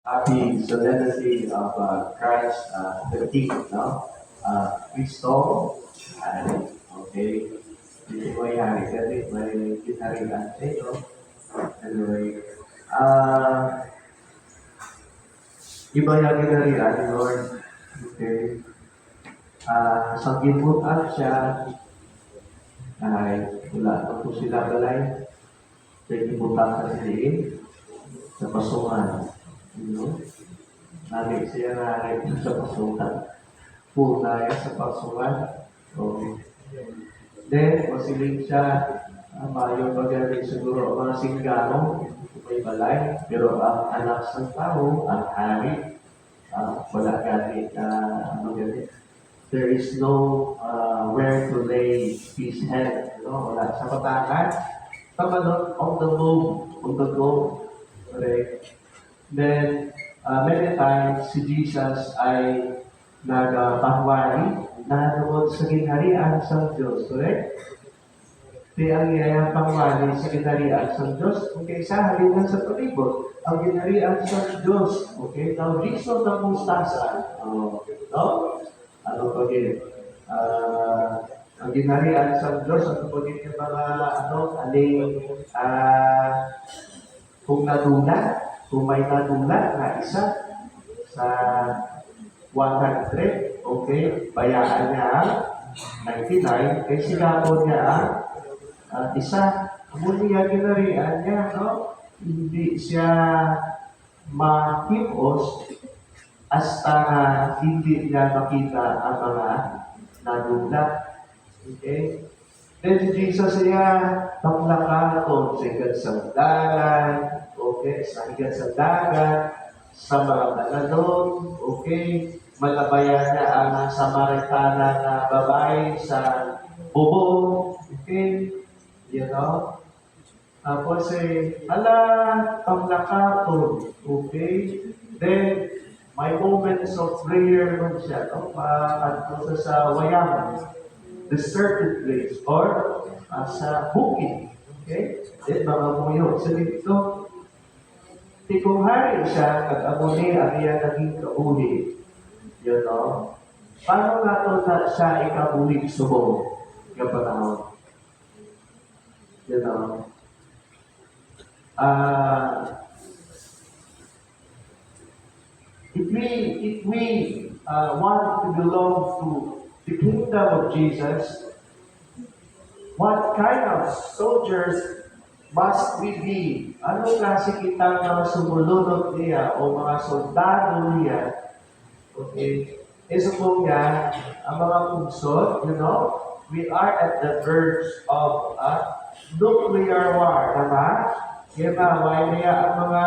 Happy solemnity of Christ 13th, no? Cristo, hari. Okay? Hindi ko may hari. Kasi may kinarihan sa ito. Anyway, iba yung kinarihan ni Lord. Okay? Sa gibutan siya, ay wala na po sila balay. Sa gibutan sa siliin, sa pasungan. You know? Nabi siya narin sa pasungan. Punay sa pasungan. Okay. Then, masiling siya, mayo pagdating siguro mga singgano, may balay, pero ang anak ng tao, ang hari, wala ganit, ano ganit. There is no where to lay his head, you know, wala sa patakan. Tama doon, on the go. Okay. Then, many times, si Jesus ay nagpahwari na doon sa ginharian sa Diyos. Correct? Di ang iyayang pahwari sa ginharian sa Diyos. Okay, sa halinan sa palibot. Ang ginharian sa Diyos. Okay? Now, Jesus na mustasa. No? Ano pa din? Ang ginharian sa Diyos, ano pa din yung mga, kung nadula, kung may nadula na isa sa 100, okay, bayaan niya ang 99, kaya sinapon niya ang isa. Muli ang ginarian niya, no? Hindi siya makipos hasta hindi niya makita ang mga nadula. Okay? Then Jesus niya, paglakaton sa higad sa dalan, okay, sa higad sa dagat, sa mga talalon, okay, malabayan niya ang Samaritana na babae sa bubong, okay, you know. Tapos paglakaton, okay, then, may moments of prayer nun siya, no? Paano sa wayang, the certain place, or sa bukid. Okay? Then, mga muyo. Sa dito, kung hari siya, kag-amuni, ang iya naging kauli. You know? Paano nato na siya ikabulig subong? Yung panahon. You know? If we want to belong to the kingdom of Jesus, what kind of soldiers must we be? Ano klase kitang mga sumulunod niya o mga soldado niya? Okay. Isupong niya, ang mga pugsod, you know, we are at the verge of a nuclear war, tama? Kaya maway niya ang mga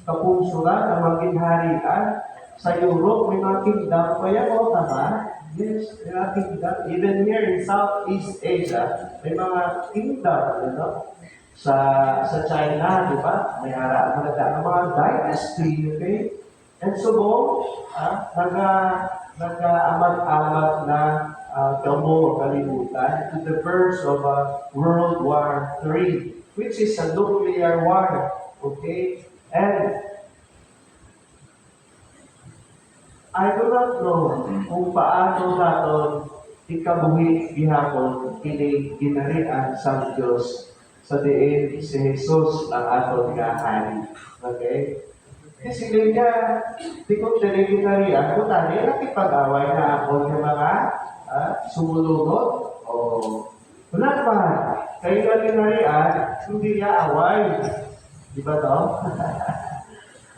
kapungsuran, ang mga ginharian. Sa Europe, may mga kingdom pa yan, o tama? Yes, may mga kingdom. Even here in Southeast Asia, may mga kingdom, you know? Sa China, di ba? May harap mga dynasty, okay? And so, nag-amat-amat na gamo kalimutan to the verge of World War III, which is a nuclear war, okay? And I do not know kung paano natin ikabuhi gihapon kini ginarian sa Diyos sa diin si Jesus ang aton nga hari. Okay? Kasi niya, di ko ginarian, kung tani, nakipag-away na ako ng mga sumulunod. O, wala naman. Kayo na ginarian, hindi niya away. Di ba to?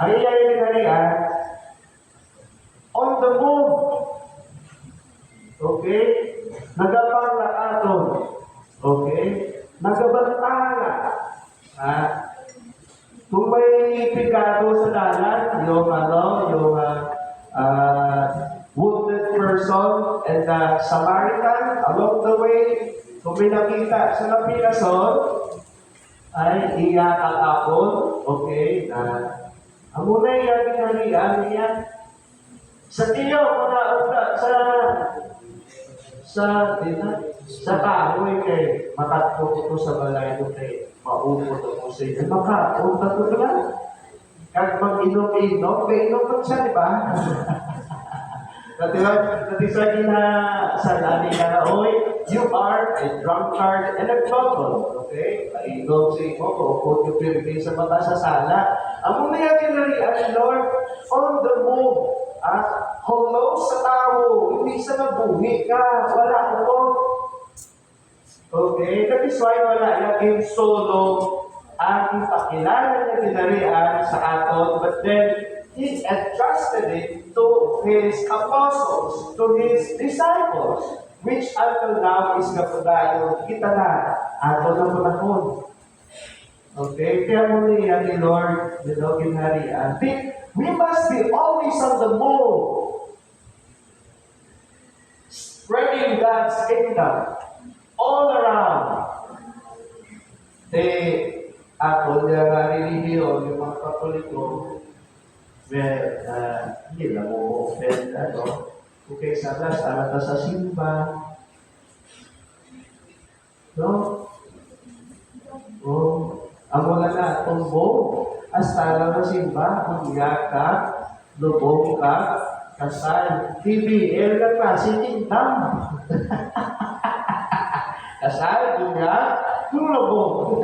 Ang iya ginarian, on the move. Okay? Nagapang aton. Okay? Nagabantala. Kung may pigado sa dalan, yung wounded person and the Samaritan along the way, kung may nakita sa napirason, ay iyak ang apon, okay, ang muna iyak inalian niya, sa tiyo, sa kahoy kay matatlo ko sa balay ko kay maupot ako sa iyo. Makapunta ko ka lang. Kag mag-inom-inom, kainom pa siya, di ba? Natisagin na sa nani na, oy, you are a drunkard and a glutton. Okay? Painom sa imo, kuukot yung pinigay sa mata sa sala. Ang muna yung kinarian, Lord, on the move. Hello sa tao, hindi sa mabuhi ka, wala ko. Okay? That is why wala yung solo ang pakilala niya kinarian sa aton, but then, He entrusted it to His apostles, to His disciples, which until now is kapadayon kita na ato na panahon. Okay? Kaya muna yan ni Lord, the Lord kinarian. We must be always on the move, spreading God's kingdom all around. Ato na relihiyon, yung mga Katoliko, hindi lang mo-offend, okay, sana ta sa simba. No? Ang wala na, tumbong, hasta lang na simba, umiyak ka, lubong ka, kasal, PBL na klase, tintang. Kasal, umiyak, lubong.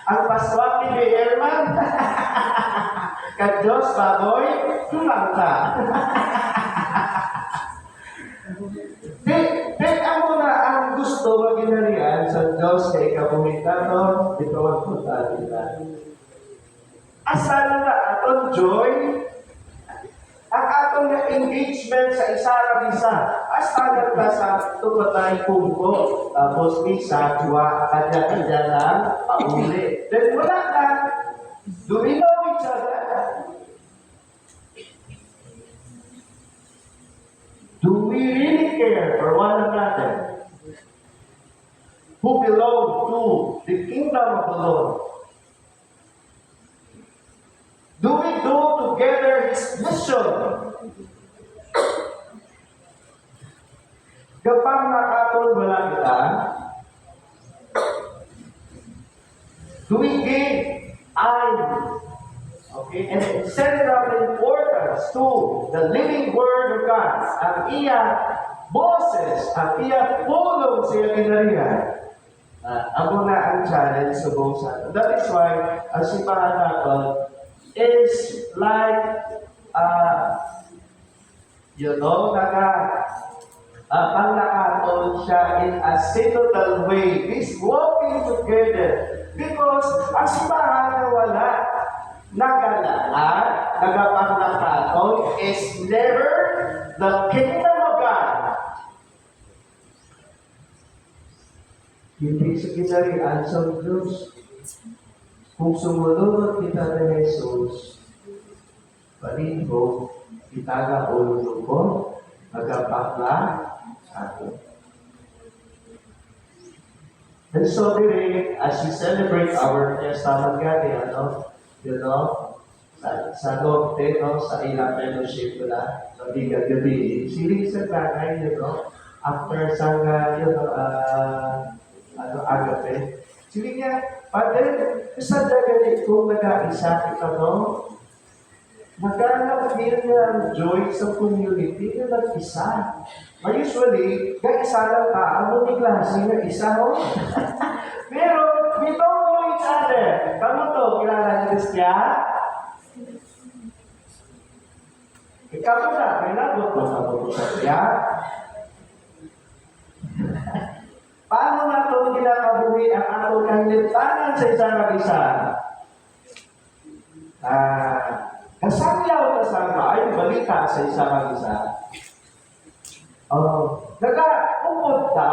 Ang paswak ni Beerman, ka-Diyos, baboy, tulang ka. Ang muna ang gusto maginarian sa Diyos kay ikabuhita, no? Ito ang punta nila. Asala na aton joy, ang atong engagement sa isa. Asala ka sa tupatay pungko, tapos isa, dua, kanya-kanya lang, pauli. Then wala ka. Do we know each other? Do we really care for one another? Who belong to the kingdom of the Lord? Do we do together His mission? Kapag nakatol wala kita, do we give and central importance to the living Word of God? Ang iya boses, ang iya pulong siya kinarihan. Ako na ang challenge sa buong santo. That is why, ang simbahan natin is like, panglakaton siya in a synodal way. This walking together. Because ang simbahan na wala nagalaan, nagapanglakaton is never the kingdom of God. Hindi sa kinarian sa Diyos. Kung sumunod kita ni Jesus, palito, kita ga ulo ko, magapakla ato. And so today, as we celebrate our Testament Gadi, sa Norte, sa ilang fellowship nila, sa bigat-gabi, siling sa kakay, after sang, agape, siling niya, Padre, sa dagani kung nag-aisa kita, maghanap din ng joy sa community na nag-isa. Usually, isa lang ano ni klase na isa, Pero, we don't know each other. Kamu to, kilala ni Christian? Ikaw mo na, kailangan ko sa Christian. Paano na ito ginakabuhi ang atong kahilipanan sa isang mag-isa? Kasangyaw kasama ay balita sa isang mag-isa. Nag-upod ka,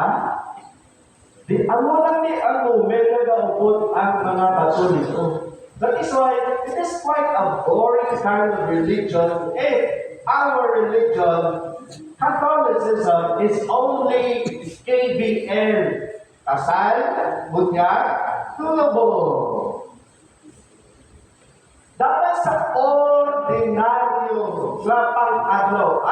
ang walang ni ang moment nag-upod ang mga Katoliko. That is why it is quite a boring kind of religion if our religion, Catholicism, is only KBL. Kasal, bunyag, tulubog. Dapat sa ordinaryo na pang-adlaw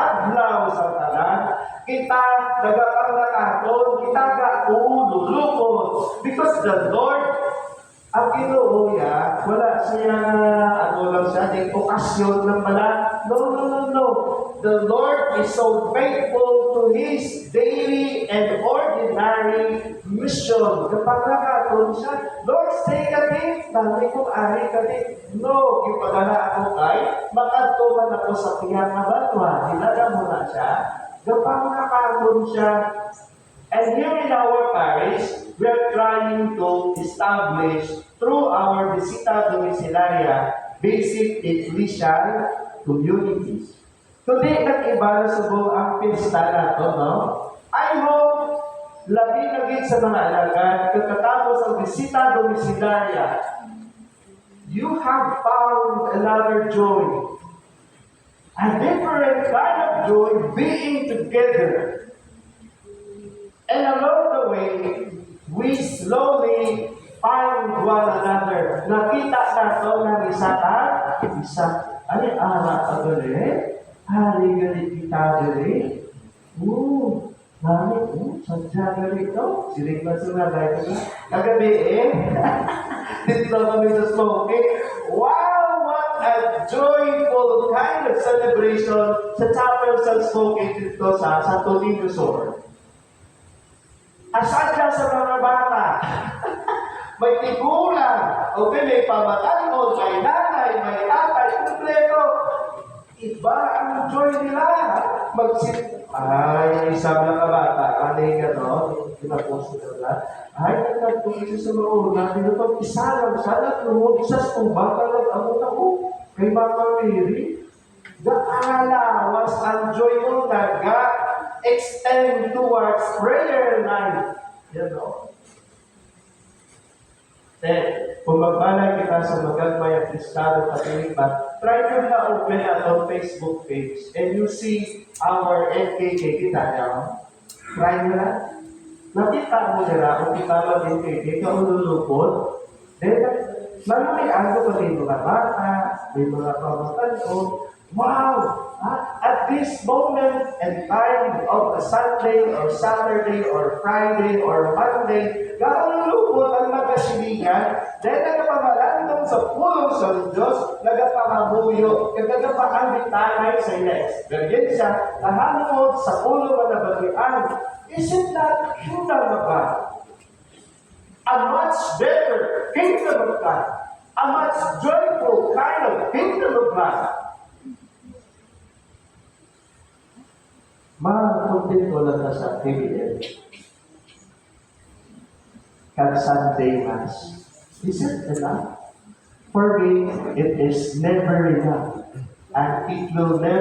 sa tanan, kita nagapanglakaton, kita gaululukon. Because the Lord Ang Ginoo ya, wala siya ano lang siya, di okasyon lang pala. No, no, no, no. The Lord is so faithful to His daily and ordinary mission. Kapag nakatulong siya, Lord, stay kami, dami kong ari kami. No, ipadala ako kay, makatuman ako sa piyang na batwa. Dilaga mo na siya. Kapag nakatulong siya, and here in our parish, we are trying to establish through our Visita Domiciliaria basic ecclesial communities. Today, nag-iba na subong ang pista na to, no? I hope, labi-labi sa mga alagad, pagkatapos ang Visita Domiciliaria, you have found another joy. A different kind of joy being together. And along the way, we slowly find one another. Nakita na ito ng isa at isa. Ay, ara ka gali? Hari gali kita gali? Nani? Sadya gali ito? Sinig na sila dahil na. Kagabi dito kami sa smoking. Wow! What a joyful kind of celebration sa Chapel sa smoking dito sa Santo Niño Sur. Asadya sa mga bata. May tigulang, okay, may pamatanon, may nanay, may tatay, kumpleto. Iba ang joy nila. Ay, isang na kabata, kanay ka, no? Pinapost nila. Ay, nagtagpong isa sa mauna, dinutong isa lang, sana tulog, isa sa bata lang, amot ako, kay Mama Mary. Gaalawas ang joy mo, extend towards prayer life. You know? Then, kung magbalay kita sa magagmayang Kristado Katilipan, try nyo na open at Facebook page and you see our NKK. Kita niya? Try nyo na. Nakita mo nila kung kita lang NKK, ikaw lulupot. Then, malumian ko pa rin mga bata, may mga pamatanon. Wow! At this moment and time of a Sunday or Saturday or Friday or Monday, lulupot ang magkasilingan, dahil nagpamalandong sa pulong sa Diyos, nagpamamuyo, nagpapaambit tanay sa ines. Ganyan siya, nahanod sa pulong na nabalian. Isn't that kingdom of God? A much better kingdom of God. A much joyful kind of kingdom of God. Makuntin ko lang na sa KBL. Kag Sunday Mass. Is it enough? For me, it is never enough. And it will never